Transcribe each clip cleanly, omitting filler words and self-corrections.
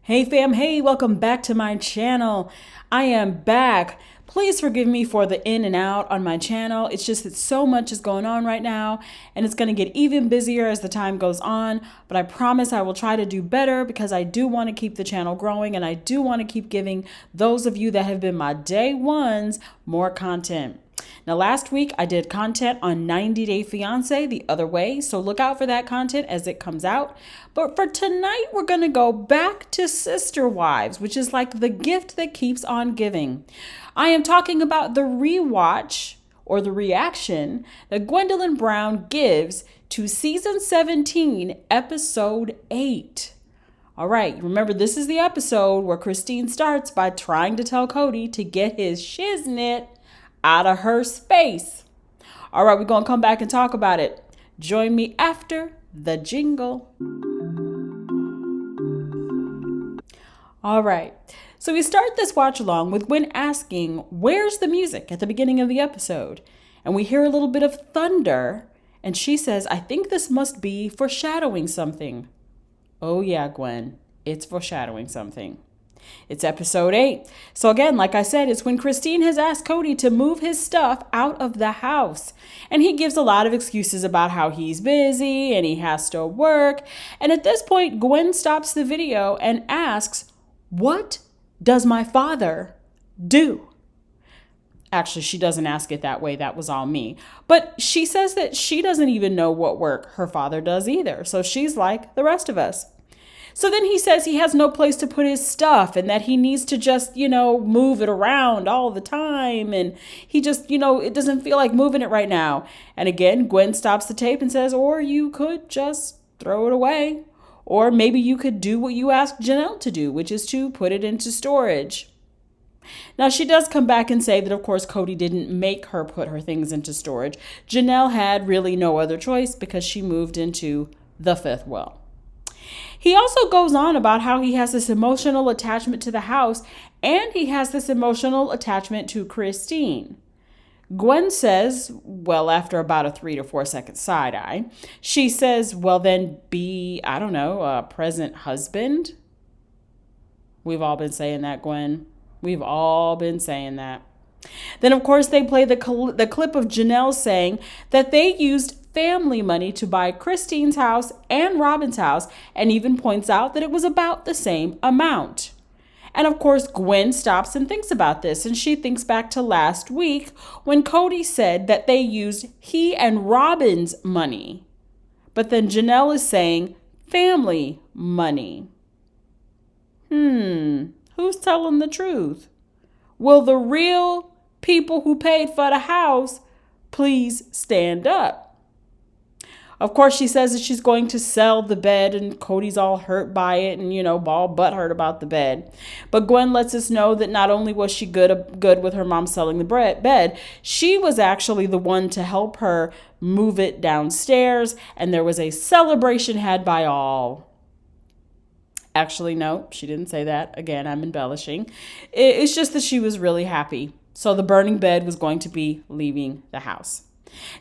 Hey fam, hey, welcome back to my channel. I am back. Please forgive me for the in and out on my channel. It's just that so much is going on right now and it's going to get even busier as the time goes on. But I promise I will try to do better because I do want to keep the channel growing and I do want to keep giving those of you that have been my day ones more content. Now, last week I did content on 90 Day Fiancé the other way, so look out for that content as it comes out. But for tonight, we're going to go back to Sister Wives, which is like the gift that keeps on giving. I am talking about the rewatch or the reaction that Gwendolyn Brown gives to season 17, episode 8. All right, remember this is the episode where Christine starts by trying to tell Kody to get his shiznit out of her space. All right, we're going to come back and talk about it. Join me after the jingle. All right, so we start this watch along with Gwen asking, where's the music at the beginning of the episode? And we hear a little bit of thunder, and she says, I think this must be foreshadowing something. Oh yeah, Gwen, it's foreshadowing something. It's episode 8. So again, like I said, it's when Christine has asked Kody to move his stuff out of the house. And he gives a lot of excuses about how he's busy and he has to work. And at this point, Gwen stops the video and asks, what does my father do? Actually, she doesn't ask it that way. That was all me. But she says that she doesn't even know what work her father does either. So she's like the rest of us. So then he says he has no place to put his stuff and that he needs to just, move it around all the time. And he just, it doesn't feel like moving it right now. And again, Gwen stops the tape and says, or you could just throw it away. Or maybe you could do what you asked Janelle to do, which is to put it into storage. Now, she does come back and say that, of course, Kody didn't make her put her things into storage. Janelle had really no other choice because she moved into the fifth well. He also goes on about how he has this emotional attachment to the house and he has this emotional attachment to Christine. Gwen says, well, after about a 3 to 4 second side eye, she says, well, then be, a present husband. We've all been saying that, Gwen. We've all been saying that. Then, of course, they play the clip of Janelle saying that they used family money to buy Christine's house and Robin's house, and even points out that it was about the same amount. And of course, Gwen stops and thinks about this, and she thinks back to last week when Kody said that they used he and Robin's money. But then Janelle is saying family money. Who's telling the truth? Will the real people who paid for the house please stand up? Of course, she says that she's going to sell the bed and Kody's all hurt by it and, all butthurt about the bed. But Gwen lets us know that not only was she good with her mom selling the bed, she was actually the one to help her move it downstairs. And there was a celebration had by all. Actually, no, she didn't say that. Again, I'm embellishing. It's just that she was really happy. So the burning bed was going to be leaving the house.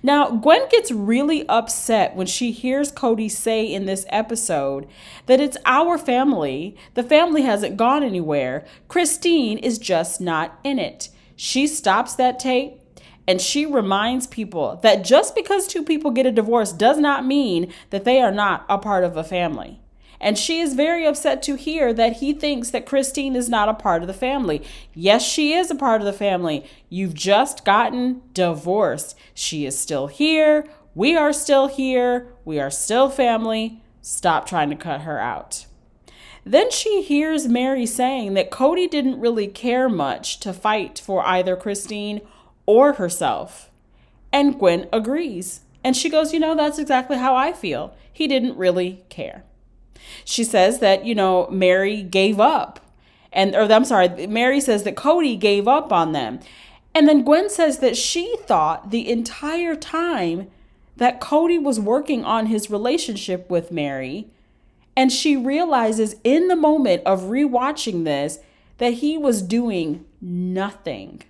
Now, Gwen gets really upset when she hears Kody say in this episode that it's our family. The family hasn't gone anywhere. Christine is just not in it. She stops that tape and she reminds people that just because two people get a divorce does not mean that they are not a part of a family. And she is very upset to hear that he thinks that Christine is not a part of the family. Yes, she is a part of the family. You've just gotten divorced. She is still here. We are still here. We are still family. Stop trying to cut her out. Then she hears Mary saying that Kody didn't really care much to fight for either Christine or herself. And Gwen agrees. And she goes, that's exactly how I feel. He didn't really care. She says that, Mary gave up. Mary says that Kody gave up on them. And then Gwen says that she thought the entire time that Kody was working on his relationship with Mary. And she realizes in the moment of rewatching this that he was doing nothing.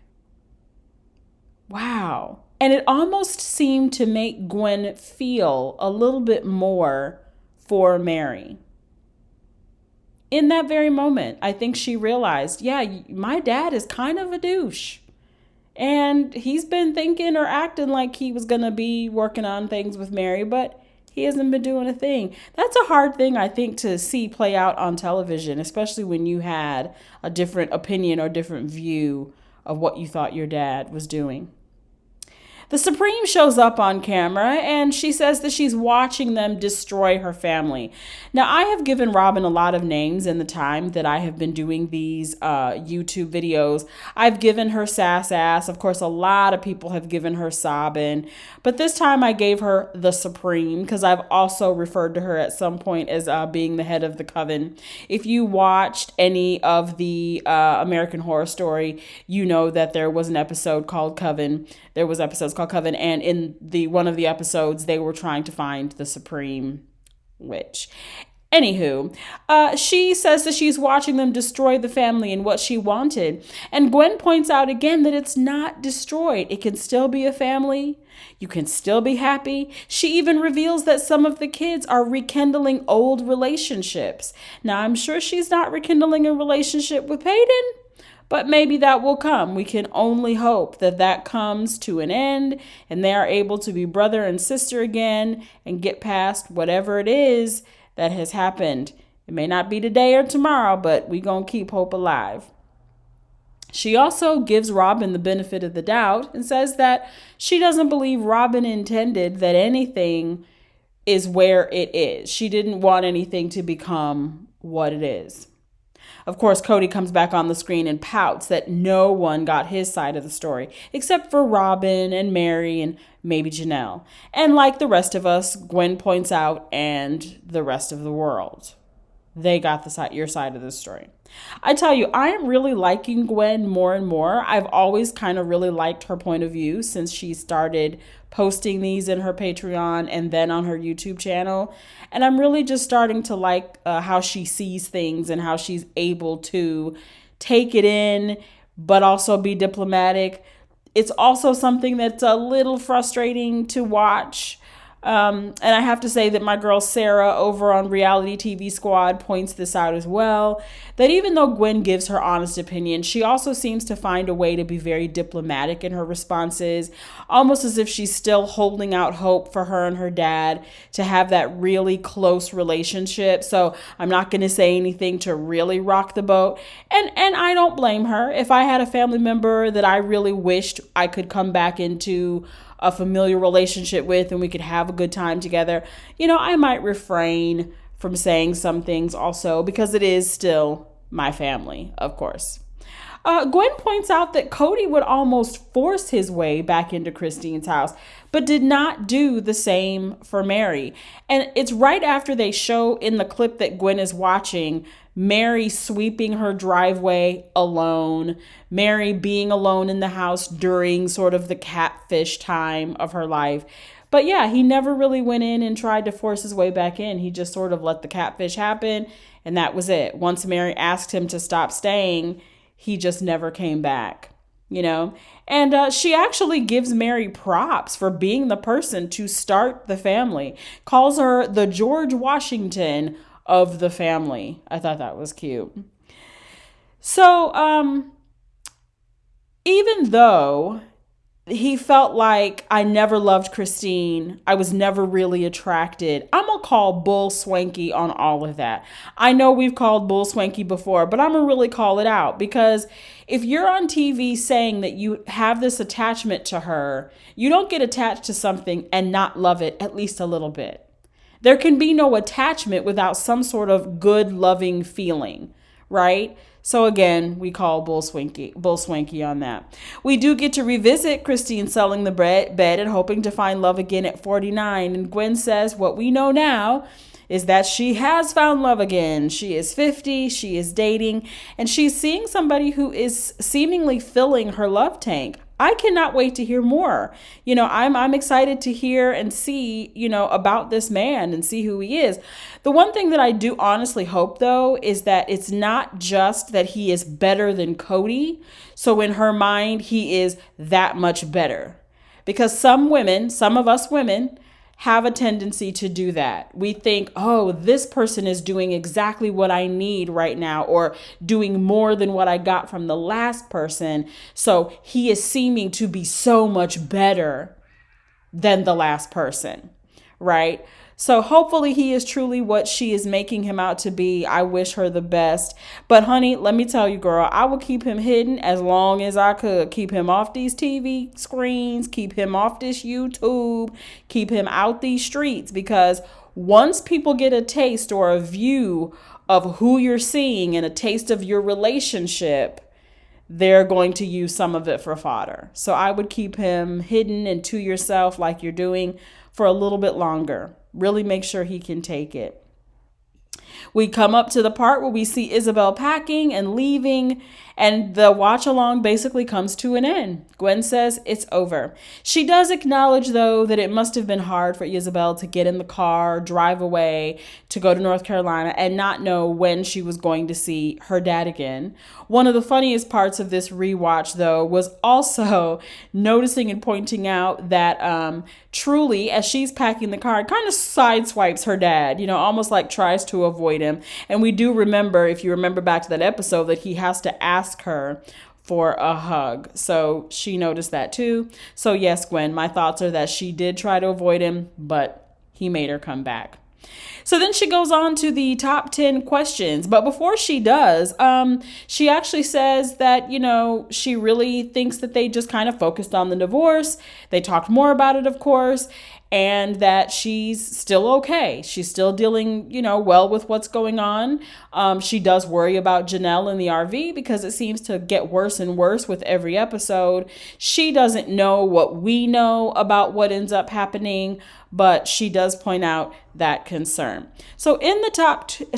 Wow. And it almost seemed to make Gwen feel a little bit more for Mary. in that very moment, I think she realized, yeah, my dad is kind of a douche. And he's been thinking or acting like he was going to be working on things with Mary, but he hasn't been doing a thing. That's a hard thing, I think, to see play out on television, especially when you had a different opinion or different view of what you thought your dad was doing. The Supreme shows up on camera and she says that she's watching them destroy her family. Now, I have given Robin a lot of names in the time that I have been doing these YouTube videos. I've given her Sass Ass. Of course, a lot of people have given her Sobbin. But this time I gave her the Supreme because I've also referred to her at some point as being the head of the coven. If you watched any of the American Horror Story, you know that there was an episode called Coven. There was episodes called Coven, and in one of the episodes, they were trying to find the Supreme Witch. Anywho, she says that she's watching them destroy the family and what she wanted. And Gwen points out again that it's not destroyed. It can still be a family. You can still be happy. She even reveals that some of the kids are rekindling old relationships. Now, I'm sure she's not rekindling a relationship with Peyton, but maybe that will come. We can only hope that that comes to an end and they are able to be brother and sister again and get past whatever it is that has happened. It may not be today or tomorrow, but we gonna keep hope alive. She also gives Robin the benefit of the doubt and says that she doesn't believe Robin intended that anything is where it is. She didn't want anything to become what it is. Of course, Kody comes back on the screen and pouts that no one got his side of the story, except for Robin and Mary and maybe Janelle. And like the rest of us, Gwen points out, and the rest of the world. They got your side of the story. I tell you, I am really liking Gwen more and more. I've always kind of really liked her point of view since she started posting these in her Patreon and then on her YouTube channel. And I'm really just starting to like how she sees things and how she's able to take it in, but also be diplomatic. It's also something that's a little frustrating to watch. And I have to say that my girl Sarah over on Reality TV Squad points this out as well, that even though Gwen gives her honest opinion, she also seems to find a way to be very diplomatic in her responses, almost as if she's still holding out hope for her and her dad to have that really close relationship. So I'm not going to say anything to really rock the boat. And I don't blame her. If I had a family member that I really wished I could come back into a familiar relationship with and we could have a good time together, I might refrain from saying some things also because it is still my family, of course. Gwen points out that Kody would almost force his way back into Christine's house, but did not do the same for Mary. And it's right after they show in the clip that Gwen is watching Mary sweeping her driveway alone, Mary being alone in the house during sort of the catfish time of her life. But yeah, he never really went in and tried to force his way back in. He just sort of let the catfish happen, and that was it. Once Mary asked him to stop staying, he just never came back, And she actually gives Mary props for being the person to start the family, calls her the George Washington of the family. I thought that was cute. So, even though he felt like I never loved Christine, I was never really attracted, I'm going to call bull swanky on all of that. I know we've called bull swanky before, but I'm going to really call it out because if you're on TV saying that you have this attachment to her, you don't get attached to something and not love it at least a little bit. There can be no attachment without some sort of good, loving feeling, right? So again, we call bull swanky on that. We do get to revisit Christine selling the bed and hoping to find love again at 49. And Gwen says what we know now is that she has found love again. She is 50, she is dating, and she's seeing somebody who is seemingly filling her love tank. I cannot wait to hear more. I'm excited to hear and see, about this man and see who he is. The one thing that I do honestly hope, though, is that it's not just that he is better than Kody. So in her mind, he is that much better. Because some of us women, have a tendency to do that. We think, oh, this person is doing exactly what I need right now, or doing more than what I got from the last person. So he is seeming to be so much better than the last person, right? So hopefully he is truly what she is making him out to be. I wish her the best. But honey, let me tell you, girl, I will keep him hidden as long as I could. Keep him off these TV screens, keep him off this YouTube, keep him out these streets, because once people get a taste or a view of who you're seeing and a taste of your relationship, they're going to use some of it for fodder. So I would keep him hidden and to yourself like you're doing for a little bit longer. Really make sure he can take it. We come up to the part where we see Isabel packing and leaving, and the watch along basically comes to an end. Gwen says it's over. She does acknowledge, though, that it must have been hard for Isabel to get in the car, drive away, to go to North Carolina, and not know when she was going to see her dad again. One of the funniest parts of this rewatch, though, was also noticing and pointing out that Truly, as she's packing the car, kind of sideswipes her dad, almost like tries to avoid him. And we do remember, if you remember back to that episode, that he has to ask her for a hug. So she noticed that too. So yes, Gwen, my thoughts are that she did try to avoid him, but he made her come back. So then she goes on to the top 10 questions. But before she does, she actually says that, she really thinks that they just kind of focused on the divorce. They talked more about it, of course, and that she's still okay. She's still dealing, well with what's going on. She does worry about Janelle in the RV because it seems to get worse and worse with every episode. She doesn't know what we know about what ends up happening, but she does point out that concern. So in the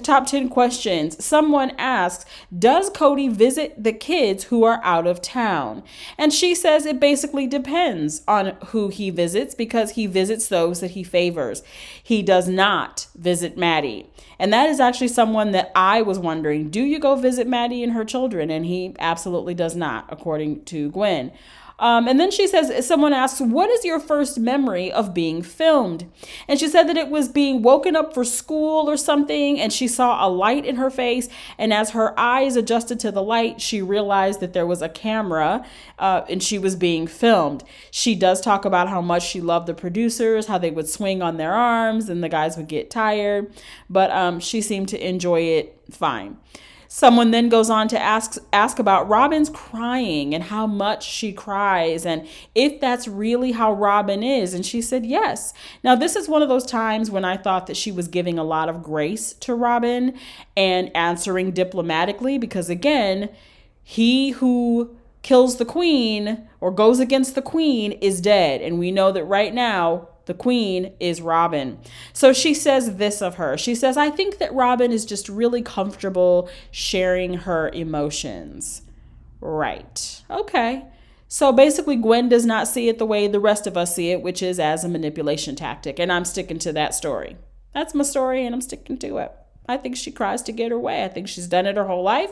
top 10 questions, someone asks, does Kody visit the kids who are out of town? And she says it basically depends on who he visits, because he visits those that he favors. He does not visit Maddie. And that is actually someone that I was wondering, do you go visit Maddie and her children? And he absolutely does not, according to Gwen. And then she says, someone asks, what is your first memory of being filmed? And she said that it was being woken up for school or something, and she saw a light in her face. And as her eyes adjusted to the light, she realized that there was a camera and she was being filmed. She does talk about how much she loved the producers, how they would swing on their arms and the guys would get tired. But she seemed to enjoy it fine. Someone then goes on to ask about Robin's crying and how much she cries and if that's really how Robin is. And she said yes. Now, this is one of those times when I thought that she was giving a lot of grace to Robin and answering diplomatically, because again, he who kills the queen or goes against the queen is dead. And we know that right now, the queen is Robin. So she says this of her. She says, I think that Robin is just really comfortable sharing her emotions. Right. Okay. So basically, Gwen does not see it the way the rest of us see it, which is as a manipulation tactic. And I'm sticking to that story. That's my story, and I'm sticking to it. I think she cries to get her way. I think she's done it her whole life.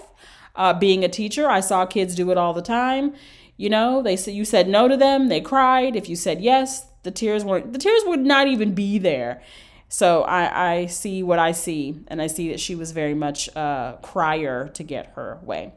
Being a teacher, I saw kids do it all the time. They said you said no to them, they cried. If you said yes, the tears would not even be there. So I see what I see, and I see that she was very much a crier to get her way.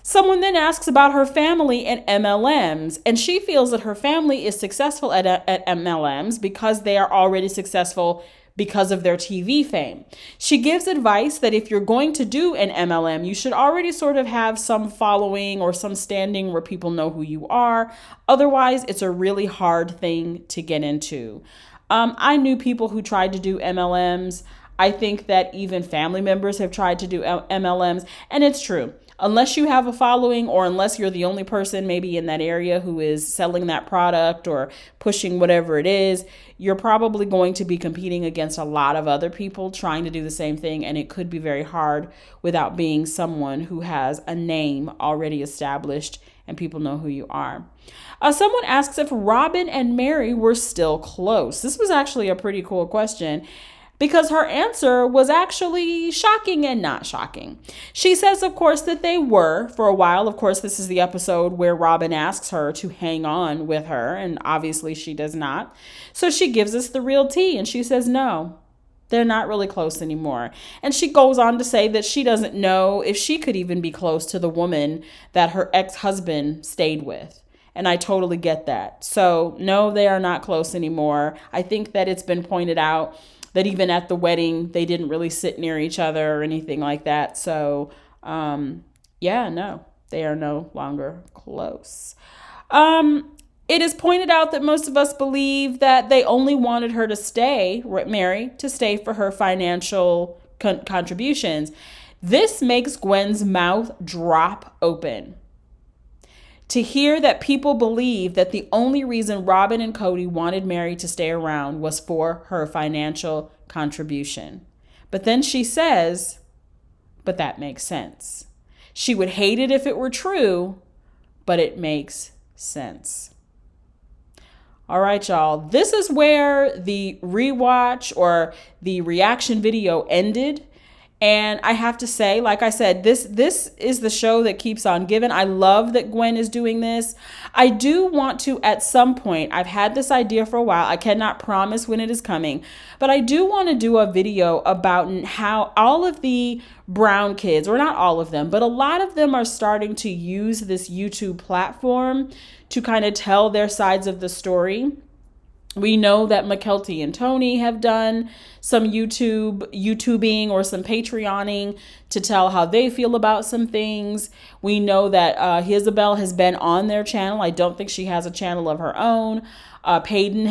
Someone then asks about her family and MLMs, and she feels that her family is successful at MLMs because they are already successful because of their TV fame. She gives advice that if you're going to do an MLM, you should already sort of have some following or some standing where people know who you are. Otherwise, it's a really hard thing to get into. I knew people who tried to do MLMs. I think that even family members have tried to do MLMs, and it's true. Unless you have a following, or unless you're the only person maybe in that area who is selling that product or pushing whatever it is, you're probably going to be competing against a lot of other people trying to do the same thing. And it could be very hard without being someone who has a name already established and people know who you are. Someone asks if Robin and Mary were still close. This was actually a pretty cool question, because her answer was actually shocking and not shocking. She says, of course, that they were for a while. Of course, this is the episode where Robin asks her to hang on with her, and obviously she does not. So she gives us the real tea, and she says, no, they're not really close anymore. And she goes on to say that she doesn't know if she could even be close to the woman that her ex-husband stayed with. And I totally get that. So no, they are not close anymore. I think that it's been pointed out that even at the wedding, they didn't really sit near each other or anything like that. So, yeah, no, they are no longer close. It is pointed out that most of us believe that they only wanted her to stay, Mary, to stay for her financial contributions. This makes Gwen's mouth drop open. To hear that people believe that the only reason Robin and Kody wanted Mary to stay around was for her financial contribution. But then she says, but that makes sense. She would hate it if it were true, but it makes sense. All right, y'all. This is where the rewatch or the reaction video ended. And I have to say, like I said, this is the show that keeps on giving. I love that Gwen is doing this. I do want to, at some point, I've had this idea for a while. I cannot promise when it is coming, but I do want to do a video about how all of the Brown kids, or not all of them, but a lot of them are starting to use this YouTube platform to kind of tell their sides of the story. We know that McKelty and Tony have done some YouTubing or some Patreoning to tell how they feel about some things. We know that Isabel has been on their channel. I don't think she has a channel of her own. Peyton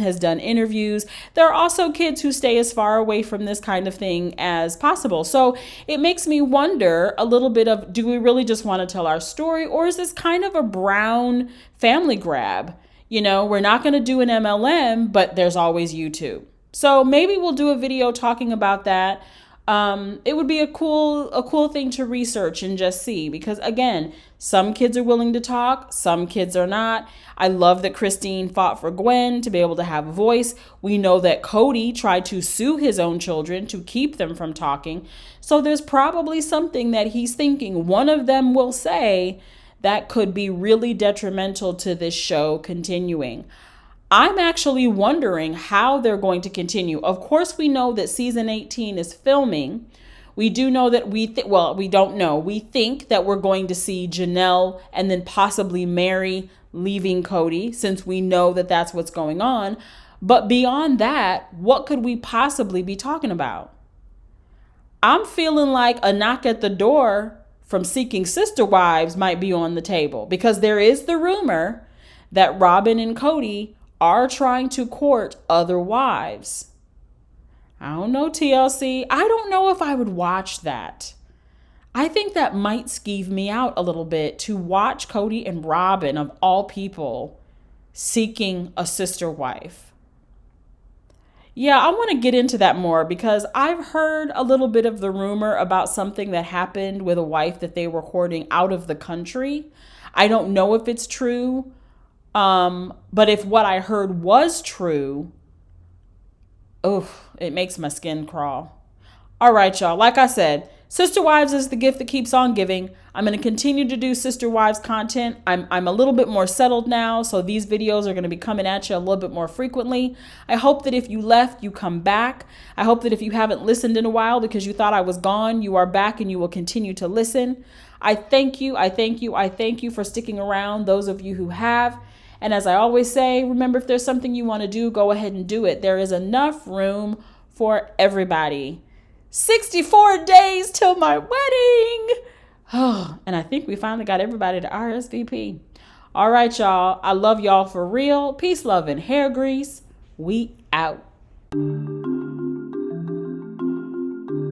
has done interviews. There are also kids who stay as far away from this kind of thing as possible. So it makes me wonder a little bit of, do we really just want to tell our story, or is this kind of a Brown family grab? You know, we're not going to do an MLM, but there's always YouTube. So maybe we'll do a video talking about that. It would be a cool thing to research and just see, because again, some kids are willing to talk, some kids are not. I love that Christine fought for Gwen to be able to have a voice. We know that Kody tried to sue his own children to keep them from talking. So there's probably something that he's thinking one of them will say that could be really detrimental to this show continuing. I'm actually wondering how they're going to continue. Of course, we know that season 18 is filming. We do know that we don't know. We think that we're going to see Janelle and then possibly Mary leaving Kody, since we know that that's what's going on. But beyond that, what could we possibly be talking about? I'm feeling like a knock at the door from Seeking Sister Wives might be on the table, because there is the rumor that Robin and Kody are trying to court other wives. I don't know, TLC. I don't know if I would watch that. I think that might skeeve me out a little bit to watch Kody and Robin, of all people, seeking a sister wife. Yeah, I want to get into that more, because I've heard a little bit of the rumor about something that happened with a wife that they were courting out of the country. I don't know if it's true, but if what I heard was true, it makes my skin crawl. All right, y'all. Like I said, Sister Wives is the gift that keeps on giving. I'm going to continue to do Sister Wives content. I'm a little bit more settled now, so these videos are going to be coming at you a little bit more frequently. I hope that if you left, you come back. I hope that if you haven't listened in a while because you thought I was gone, you are back and you will continue to listen. I thank you. I thank you. I thank you for sticking around, those of you who have. And as I always say, remember, if there's something you want to do, go ahead and do it. There is enough room for everybody. 64 days till my wedding. And I think we finally got everybody to RSVP. All right, y'all. I love y'all for real. Peace, love, and hair grease. We out.